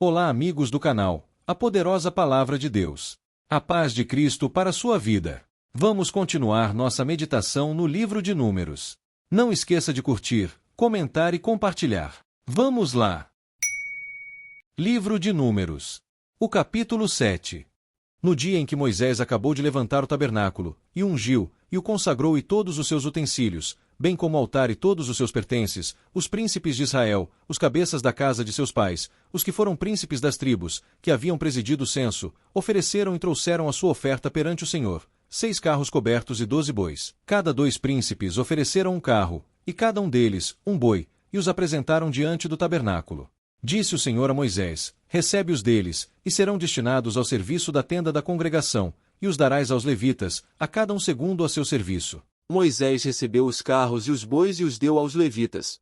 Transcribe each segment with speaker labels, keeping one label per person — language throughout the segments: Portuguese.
Speaker 1: Olá, amigos do canal, a poderosa palavra de Deus. A paz de Cristo para a sua vida. Vamos continuar nossa meditação no livro de Números. Não esqueça de curtir, comentar e compartilhar. Vamos lá! Livro de Números. O capítulo 7. No dia em que Moisés acabou de levantar o tabernáculo, e ungiu, e o consagrou e todos os seus utensílios, bem como o altar e todos os seus pertences, os príncipes de Israel, os cabeças da casa de seus pais, os que foram príncipes das tribos, que haviam presidido o censo, ofereceram e trouxeram a sua oferta perante o Senhor, 6 carros cobertos e 12 bois. Cada 2 príncipes ofereceram um carro, e cada um deles, um boi, e os apresentaram diante do tabernáculo. Disse o Senhor a Moisés: recebe os deles, e serão destinados ao serviço da tenda da congregação, e os darás aos levitas, a cada um segundo a seu serviço.
Speaker 2: Moisés recebeu os carros e os bois e os deu aos levitas.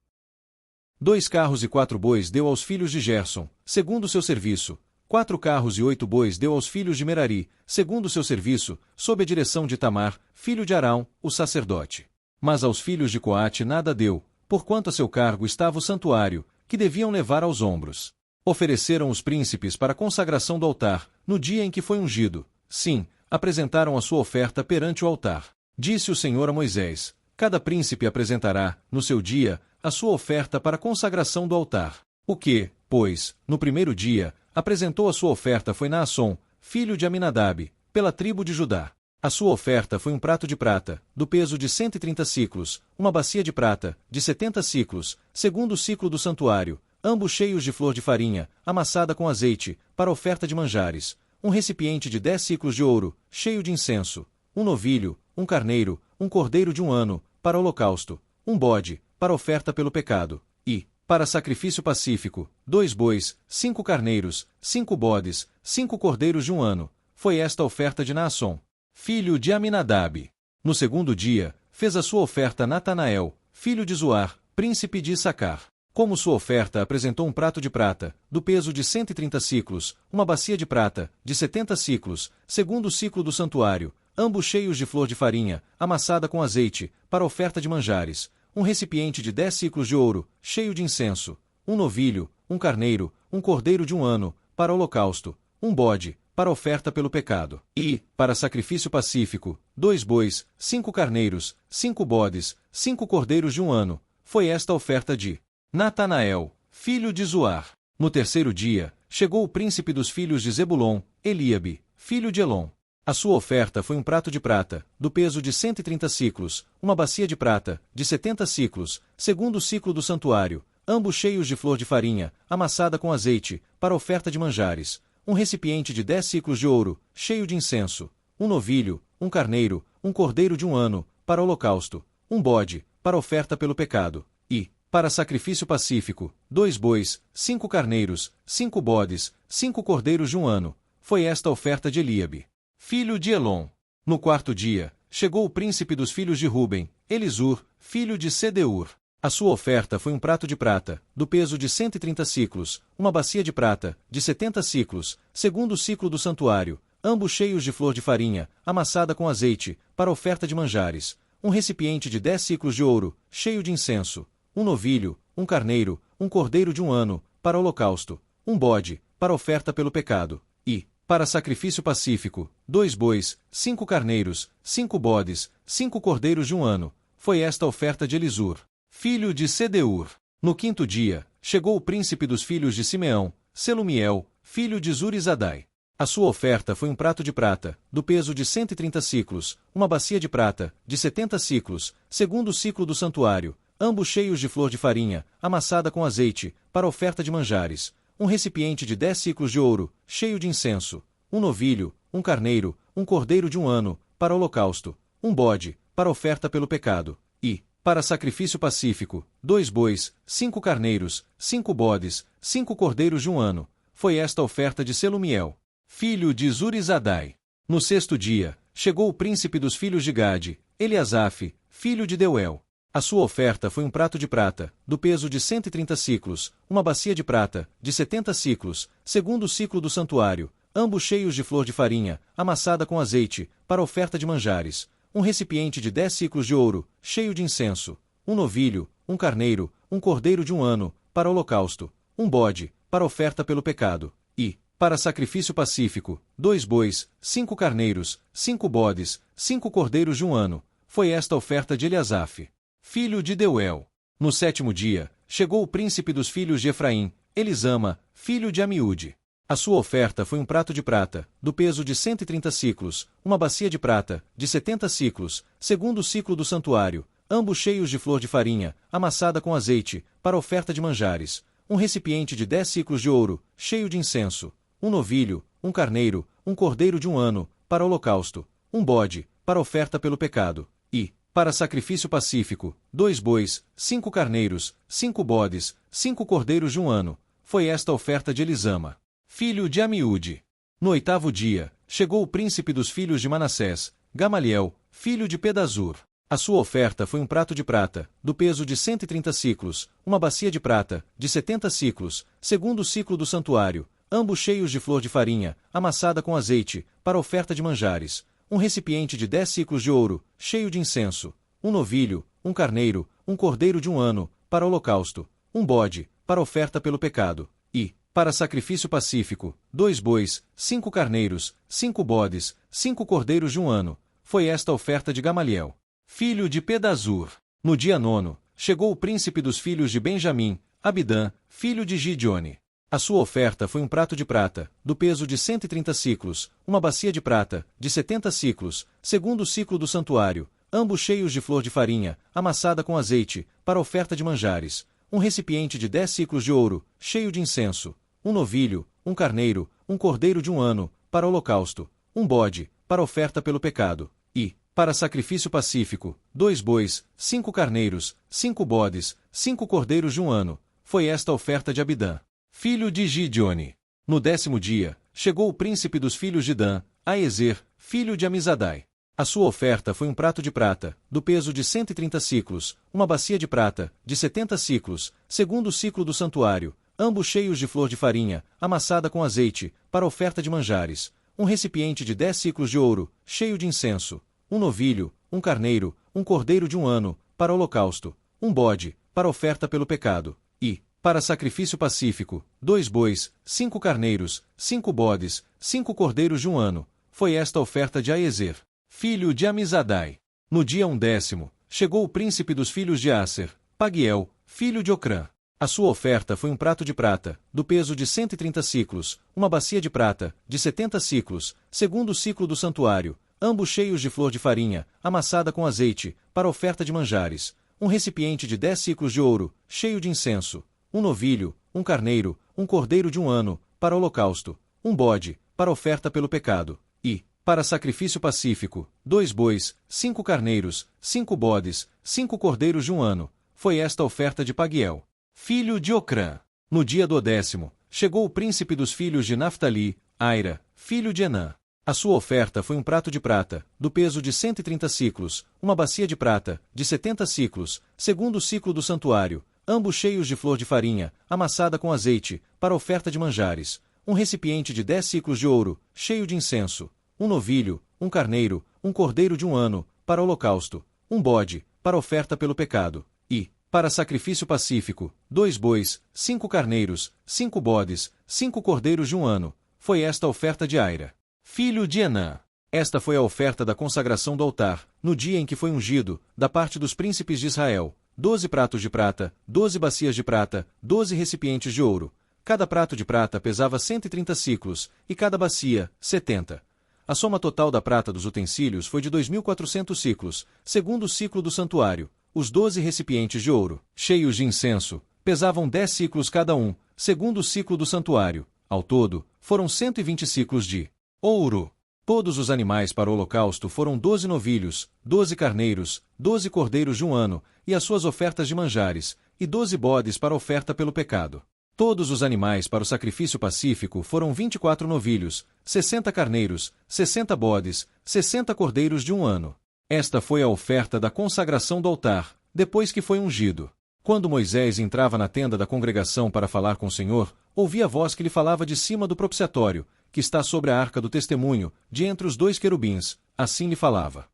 Speaker 1: 2 carros e 4 bois deu aos filhos de Gerson, segundo o seu serviço. 4 carros e 8 bois deu aos filhos de Merari, segundo o seu serviço, sob a direção de Tamar, filho de Arão, o sacerdote. Mas aos filhos de Coate nada deu, porquanto a seu cargo estava o santuário, que deviam levar aos ombros. Ofereceram os príncipes para a consagração do altar, no dia em que foi ungido. Sim, apresentaram a sua oferta perante o altar. Disse o Senhor a Moisés: cada príncipe apresentará, no seu dia, a sua oferta para a consagração do altar. O que, pois, no primeiro dia, apresentou a sua oferta foi Naasson, filho de Aminadab, pela tribo de Judá. A sua oferta foi um prato de prata, do peso de 130 siclos, uma bacia de prata, de 70 siclos, segundo o ciclo do santuário, ambos cheios de flor de farinha, amassada com azeite, para oferta de manjares, um recipiente de 10 siclos de ouro, cheio de incenso, um novilho, um carneiro, um cordeiro de 1 ano, para holocausto, um bode, para oferta pelo pecado, e, para sacrifício pacífico, 2 bois, 5 carneiros, 5 bodes, 5 cordeiros de 1 ano. Foi esta a oferta de Naasson, filho de Aminadab. No segundo dia, fez a sua oferta Natanael, filho de Zuar, príncipe de Issacar. Como sua oferta apresentou um prato de prata, do peso de 130 siclos, uma bacia de prata, de 70 siclos, segundo o ciclo do santuário, ambos cheios de flor de farinha, amassada com azeite, para oferta de manjares, um recipiente de 10 siclos de ouro, cheio de incenso, um novilho, um carneiro, um cordeiro de 1 ano, para holocausto, um bode, para oferta pelo pecado, e, para sacrifício pacífico, 2 bois, 5 carneiros, 5 bodes, 5 cordeiros de 1 ano. Foi esta a oferta de Natanael, filho de Zuar. No terceiro dia, chegou o príncipe dos filhos de Zebulon, Eliabe, filho de Elon. A sua oferta foi um prato de prata, do peso de 130 siclos, uma bacia de prata, de 70 siclos, segundo o ciclo do santuário, ambos cheios de flor de farinha, amassada com azeite, para oferta de manjares, um recipiente de 10 siclos de ouro, cheio de incenso, um novilho, um carneiro, um cordeiro de 1 ano, para holocausto, um bode, para oferta pelo pecado, e, para sacrifício pacífico, 2 bois, 5 carneiros, 5 bodes, 5 cordeiros de 1 ano. Foi esta a oferta de Eliabe, filho de Elon. No quarto dia, chegou o príncipe dos filhos de Ruben, Elisur, filho de Sedeur. A sua oferta foi um prato de prata, do peso de 130 siclos, uma bacia de prata, de 70 siclos, segundo o ciclo do santuário, ambos cheios de flor de farinha, amassada com azeite, para oferta de manjares, um recipiente de 10 siclos de ouro, cheio de incenso, um novilho, um carneiro, um cordeiro de 1 ano, para holocausto, um bode, para oferta pelo pecado, e, para sacrifício pacífico, 2 bois, 5 carneiros, 5 bodes, 5 cordeiros de 1 ano. Foi esta a oferta de Elisur, filho de Sedeur. No quinto dia, chegou o príncipe dos filhos de Simeão, Selumiel, filho de Zurizadai. A sua oferta foi um prato de prata, do peso de 130 siclos, uma bacia de prata, de 70 siclos, segundo o ciclo do santuário, ambos cheios de flor de farinha, amassada com azeite, para oferta de manjares, um recipiente de 10 siclos de ouro, cheio de incenso, um novilho, um carneiro, um cordeiro de 1 ano, para holocausto, um bode, para oferta pelo pecado, e, para sacrifício pacífico, 2 bois, 5 carneiros, 5 bodes, 5 cordeiros de 1 ano. Foi esta a oferta de Selumiel, filho de Zurizadai. No sexto dia, chegou o príncipe dos filhos de Gade, Eliasaf, filho de Deuel. A sua oferta foi um prato de prata, do peso de 130 siclos, uma bacia de prata, de 70 siclos, segundo o ciclo do santuário, ambos cheios de flor de farinha, amassada com azeite, para oferta de manjares, um recipiente de 10 siclos de ouro, cheio de incenso, um novilho, um carneiro, um cordeiro de 1 ano, para holocausto, um bode, para oferta pelo pecado, e, para sacrifício pacífico, 2 bois, 5 carneiros, 5 bodes, 5 cordeiros de 1 ano. Foi esta a oferta de Eliasaf, filho de Deuel. No 7º dia, chegou o príncipe dos filhos de Efraim, Elisama, filho de Amiúde. A sua oferta foi um prato de prata, do peso de 130 siclos, uma bacia de prata, de 70 siclos, segundo o ciclo do santuário, ambos cheios de flor de farinha, amassada com azeite, para oferta de manjares, um recipiente de 10 siclos de ouro, cheio de incenso, um novilho, um carneiro, um cordeiro de 1 ano, para holocausto, um bode, para oferta pelo pecado, e, para sacrifício pacífico, 2 bois, 5 carneiros, 5 bodes, 5 cordeiros de 1 ano. Foi esta a oferta de Elisama, filho de Amiúde. No 8º dia, chegou o príncipe dos filhos de Manassés, Gamaliel, filho de Pedazur. A sua oferta foi um prato de prata, do peso de 130 siclos, uma bacia de prata, de 70 siclos, segundo o ciclo do santuário, ambos cheios de flor de farinha, amassada com azeite, para oferta de manjares, um recipiente de 10 siclos de ouro, cheio de incenso, um novilho, um carneiro, um cordeiro de 1 ano, para holocausto, um bode, para oferta pelo pecado, e, para sacrifício pacífico, 2 bois, 5 carneiros, 5 bodes, 5 cordeiros de 1 ano. Foi esta a oferta de Gamaliel, filho de Pedazur. No dia 9º, chegou o príncipe dos filhos de Benjamim, Abidã, filho de Gideone. A sua oferta foi um prato de prata, do peso de 130 siclos, uma bacia de prata, de 70 siclos, segundo o ciclo do santuário, ambos cheios de flor de farinha, amassada com azeite, para oferta de manjares, um recipiente de 10 siclos de ouro, cheio de incenso, um novilho, um carneiro, um cordeiro de 1 ano, para holocausto, um bode, para oferta pelo pecado, e, para sacrifício pacífico, 2 bois, 5 carneiros, 5 bodes, 5 cordeiros de 1 ano. Foi esta a oferta de Abidã, filho de Gideone. No 10º dia, chegou o príncipe dos filhos de Dan, Aezer, filho de Amizadai. A sua oferta foi um prato de prata, do peso de 130 siclos, uma bacia de prata, de 70 siclos, segundo o ciclo do santuário, ambos cheios de flor de farinha, amassada com azeite, para oferta de manjares, um recipiente de 10 siclos de ouro, cheio de incenso, um novilho, um carneiro, um cordeiro de 1 ano, para holocausto, um bode, para oferta pelo pecado, e, para sacrifício pacífico, 2 bois, 5 carneiros, 5 bodes, 5 cordeiros de 1 ano. Foi esta a oferta de Aezer, filho de Amizadai. No dia 10º, chegou o príncipe dos filhos de Aser, Pagiel, filho de Ocrã. A sua oferta foi um prato de prata, do peso de 130 siclos, uma bacia de prata, de 70 siclos, segundo o ciclo do santuário, ambos cheios de flor de farinha, amassada com azeite, para oferta de manjares, um recipiente de 10 siclos de ouro, cheio de incenso, um novilho, um carneiro, um cordeiro de 1 ano, para holocausto, um bode, para oferta pelo pecado, e, para sacrifício pacífico, 2 bois, 5 carneiros, 5 bodes, 5 cordeiros de 1 ano. Foi esta a oferta de Pagiel, filho de Ocrã. No dia 10º, chegou o príncipe dos filhos de Naftali, Aira, filho de Enã. A sua oferta foi um prato de prata, do peso de 130 siclos, uma bacia de prata, de 70 siclos, segundo o ciclo do santuário, ambos cheios de flor de farinha, amassada com azeite, para oferta de manjares, um recipiente de 10 siclos de ouro, cheio de incenso, um novilho, um carneiro, um cordeiro de 1 ano, para holocausto, um bode, para oferta pelo pecado, e, para sacrifício pacífico, 2 bois, 5 carneiros, 5 bodes, 5 cordeiros de 1 ano. Foi esta a oferta de Aira, filho de Enã. Esta foi a oferta da consagração do altar, no dia em que foi ungido, da parte dos príncipes de Israel, 12 pratos de prata, 12 bacias de prata, 12 recipientes de ouro. Cada prato de prata pesava 130 siclos, e cada bacia, 70. A soma total da prata dos utensílios foi de 2.400 siclos, segundo o ciclo do santuário. Os 12 recipientes de ouro, cheios de incenso, pesavam 10 siclos cada um, segundo o ciclo do santuário. Ao todo, foram 120 siclos de ouro. Todos os animais para o holocausto foram 12 novilhos, 12 carneiros, 12 cordeiros de 1 ano, e as suas ofertas de manjares, e 12 bodes para oferta pelo pecado. Todos os animais para o sacrifício pacífico foram 24 novilhos, 60 carneiros, 60 bodes, 60 cordeiros de 1 ano. Esta foi a oferta da consagração do altar, depois que foi ungido. Quando Moisés entrava na tenda da congregação para falar com o Senhor, ouvia a voz que lhe falava de cima do propiciatório, que está sobre a arca do testemunho, de entre os 2 querubins, assim lhe falava.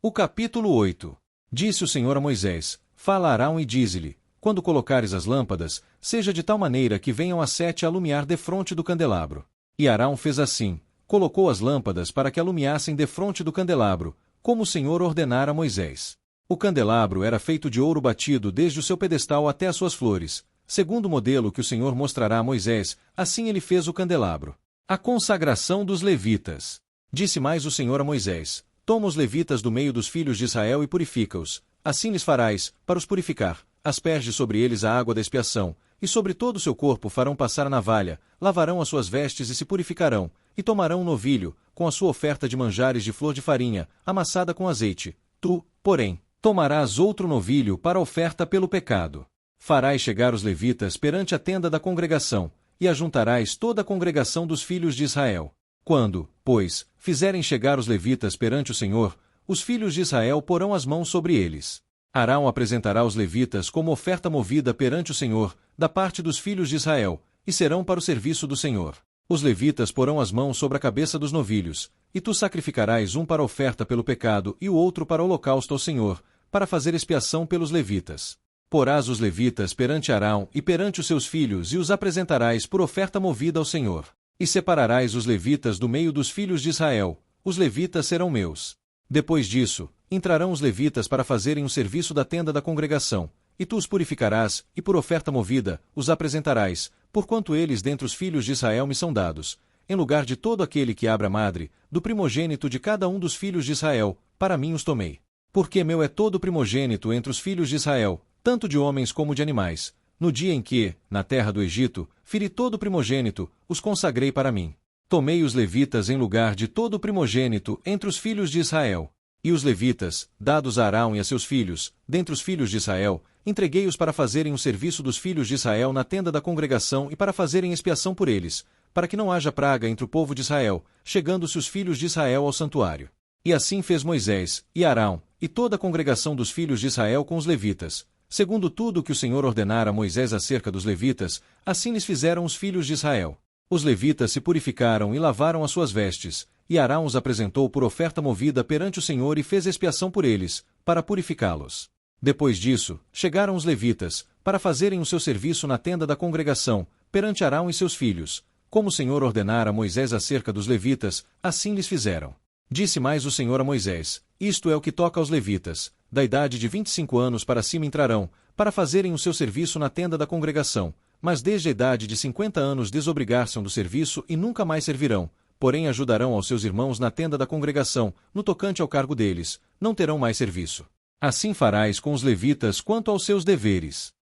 Speaker 1: O capítulo 8. Disse o Senhor a Moisés: Fala a Arão e dize-lhe: quando colocares as lâmpadas, seja de tal maneira que venham as 7 a alumiar defronte do candelabro. E Arão fez assim, colocou as lâmpadas para que alumiassem defronte do candelabro, como o Senhor ordenara a Moisés. O candelabro era feito de ouro batido desde o seu pedestal até as suas flores, segundo o modelo que o Senhor mostrará a Moisés, assim ele fez o candelabro. A consagração dos levitas. Disse mais o Senhor a Moisés: Toma os levitas do meio dos filhos de Israel e purifica-os, assim lhes farás, para os purificar, asperge sobre eles a água da expiação, e sobre todo o seu corpo farão passar a navalha, lavarão as suas vestes e se purificarão, e tomarão um novilho, com a sua oferta de manjares de flor de farinha, amassada com azeite. Tu, porém, tomarás outro novilho para a oferta pelo pecado. Farás chegar os levitas perante a tenda da congregação, e ajuntarás toda a congregação dos filhos de Israel. Quando, pois, fizerem chegar os levitas perante o Senhor, os filhos de Israel porão as mãos sobre eles. Arão apresentará os levitas como oferta movida perante o Senhor, da parte dos filhos de Israel, e serão para o serviço do Senhor. Os levitas porão as mãos sobre a cabeça dos novilhos, e tu sacrificarás um para a oferta pelo pecado e o outro para o holocausto ao Senhor, para fazer expiação pelos levitas. Porás os levitas perante Arão e perante os seus filhos e os apresentarás por oferta movida ao Senhor. E separarás os levitas do meio dos filhos de Israel, os levitas serão meus. Depois disso, entrarão os levitas para fazerem o serviço da tenda da congregação, e tu os purificarás, e por oferta movida, os apresentarás, porquanto eles dentre os filhos de Israel me são dados, em lugar de todo aquele que abra a madre, do primogênito de cada um dos filhos de Israel, para mim os tomei. Porque meu é todo o primogênito entre os filhos de Israel, tanto de homens como de animais. No dia em que, na terra do Egito, feri todo o primogênito, os consagrei para mim. Tomei os levitas em lugar de todo o primogênito entre os filhos de Israel. E os levitas, dados a Arão e a seus filhos, dentre os filhos de Israel, entreguei-os para fazerem o serviço dos filhos de Israel na tenda da congregação e para fazerem expiação por eles, para que não haja praga entre o povo de Israel, chegando-se os filhos de Israel ao santuário. E assim fez Moisés, e Arão, e toda a congregação dos filhos de Israel com os levitas. Segundo tudo o que o Senhor ordenara a Moisés acerca dos levitas, assim lhes fizeram os filhos de Israel. Os levitas se purificaram e lavaram as suas vestes, e Arão os apresentou por oferta movida perante o Senhor e fez expiação por eles, para purificá-los. Depois disso, chegaram os levitas, para fazerem o seu serviço na tenda da congregação, perante Arão e seus filhos. Como o Senhor ordenara a Moisés acerca dos levitas, assim lhes fizeram. Disse mais o Senhor a Moisés: Isto é o que toca aos levitas, da idade de 25 anos para cima entrarão, para fazerem o seu serviço na tenda da congregação, mas desde a idade de 50 anos desobrigar-se-ão do serviço e nunca mais servirão, porém ajudarão aos seus irmãos na tenda da congregação, no tocante ao cargo deles, não terão mais serviço. Assim farás com os levitas quanto aos seus deveres.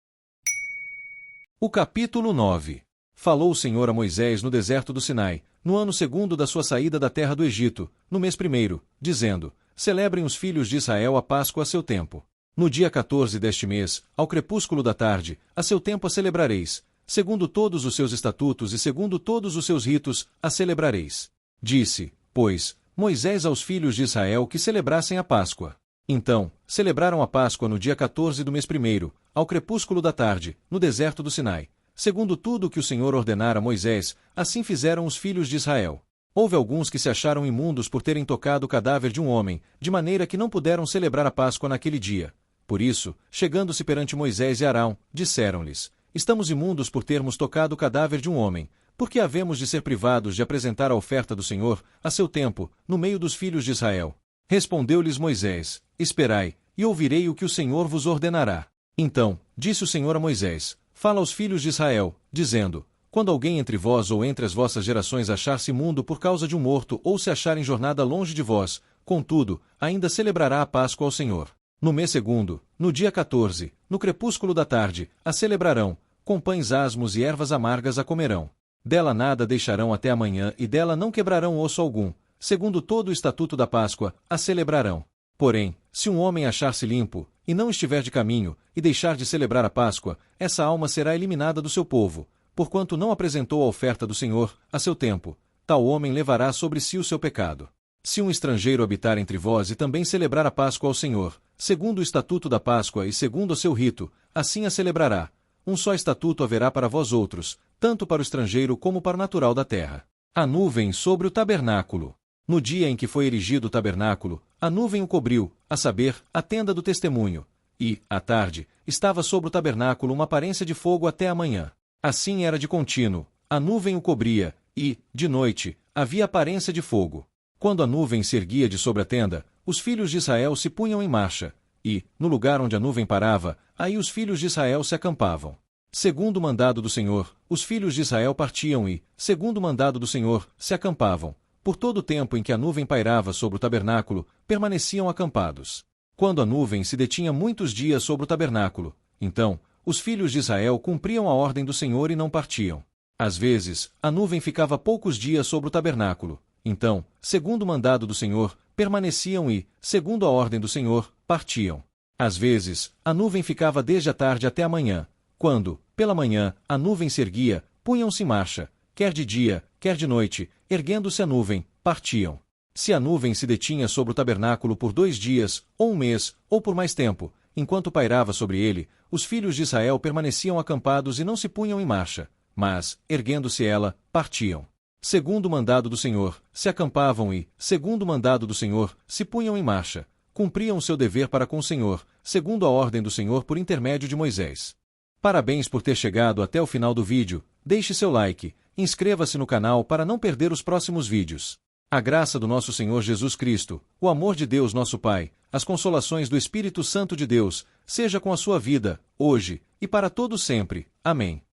Speaker 1: O capítulo 9. Falou o Senhor a Moisés no deserto do Sinai, no ano 2º da sua saída da terra do Egito, no mês 1º, dizendo: Celebrem os filhos de Israel a Páscoa a seu tempo. No dia 14 deste mês, ao crepúsculo da tarde, a seu tempo a celebrareis, segundo todos os seus estatutos e segundo todos os seus ritos, a celebrareis. Disse, pois, Moisés aos filhos de Israel que celebrassem a Páscoa. Então, celebraram a Páscoa no dia 14 do mês 1º, ao crepúsculo da tarde, no deserto do Sinai. Segundo tudo o que o Senhor ordenara a Moisés, assim fizeram os filhos de Israel. Houve alguns que se acharam imundos por terem tocado o cadáver de um homem, de maneira que não puderam celebrar a Páscoa naquele dia. Por isso, chegando-se perante Moisés e Arão, disseram-lhes: Estamos imundos por termos tocado o cadáver de um homem, porque havemos de ser privados de apresentar a oferta do Senhor, a seu tempo, no meio dos filhos de Israel. Respondeu-lhes Moisés: Esperai, e ouvirei o que o Senhor vos ordenará. Então, disse o Senhor a Moisés: Fala aos filhos de Israel, dizendo: Quando alguém entre vós ou entre as vossas gerações achar-se imundo por causa de um morto ou se achar em jornada longe de vós, contudo, ainda celebrará a Páscoa ao Senhor. No mês 2º, no dia 14, no crepúsculo da tarde, a celebrarão, com pães asmos e ervas amargas a comerão. Dela nada deixarão até amanhã e dela não quebrarão osso algum, segundo todo o estatuto da Páscoa, a celebrarão. Porém, se um homem achar-se limpo, e não estiver de caminho, e deixar de celebrar a Páscoa, essa alma será eliminada do seu povo, porquanto não apresentou a oferta do Senhor, a seu tempo. Tal homem levará sobre si o seu pecado. Se um estrangeiro habitar entre vós e também celebrar a Páscoa ao Senhor, segundo o estatuto da Páscoa e segundo o seu rito, assim a celebrará. Um só estatuto haverá para vós outros, tanto para o estrangeiro como para o natural da terra. A nuvem sobre o tabernáculo. No dia em que foi erigido o tabernáculo, a nuvem o cobriu, a saber, a tenda do testemunho. e, à tarde, estava sobre o tabernáculo uma aparência de fogo até a manhã. Assim era de contínuo, a nuvem o cobria, e, de noite, havia aparência de fogo. Quando a nuvem se erguia de sobre a tenda, os filhos de Israel se punham em marcha, e, no lugar onde a nuvem parava, aí os filhos de Israel se acampavam. Segundo o mandado do Senhor, os filhos de Israel partiam e, segundo o mandado do Senhor, se acampavam. Por todo o tempo em que a nuvem pairava sobre o tabernáculo, permaneciam acampados. Quando a nuvem se detinha muitos dias sobre o tabernáculo, então, os filhos de Israel cumpriam a ordem do Senhor e não partiam. Às vezes, a nuvem ficava poucos dias sobre o tabernáculo. Então, segundo o mandado do Senhor, permaneciam e, segundo a ordem do Senhor, partiam. Às vezes, a nuvem ficava desde a tarde até a manhã. Quando, pela manhã, a nuvem se erguia, punham-se em marcha, quer de dia, quer de noite, erguendo-se a nuvem, partiam. Se a nuvem se detinha sobre o tabernáculo por 2 dias, ou 1 mês, ou por mais tempo, enquanto pairava sobre ele, os filhos de Israel permaneciam acampados e não se punham em marcha, mas, erguendo-se ela, partiam. Segundo o mandado do Senhor, se acampavam e, segundo o mandado do Senhor, se punham em marcha, cumpriam o seu dever para com o Senhor, segundo a ordem do Senhor por intermédio de Moisés. Parabéns por ter chegado até o final do vídeo, deixe seu like, inscreva-se no canal para não perder os próximos vídeos. A graça do nosso Senhor Jesus Cristo, o amor de Deus nosso Pai, as consolações do Espírito Santo de Deus, seja com a sua vida, hoje, e para todo sempre. Amém.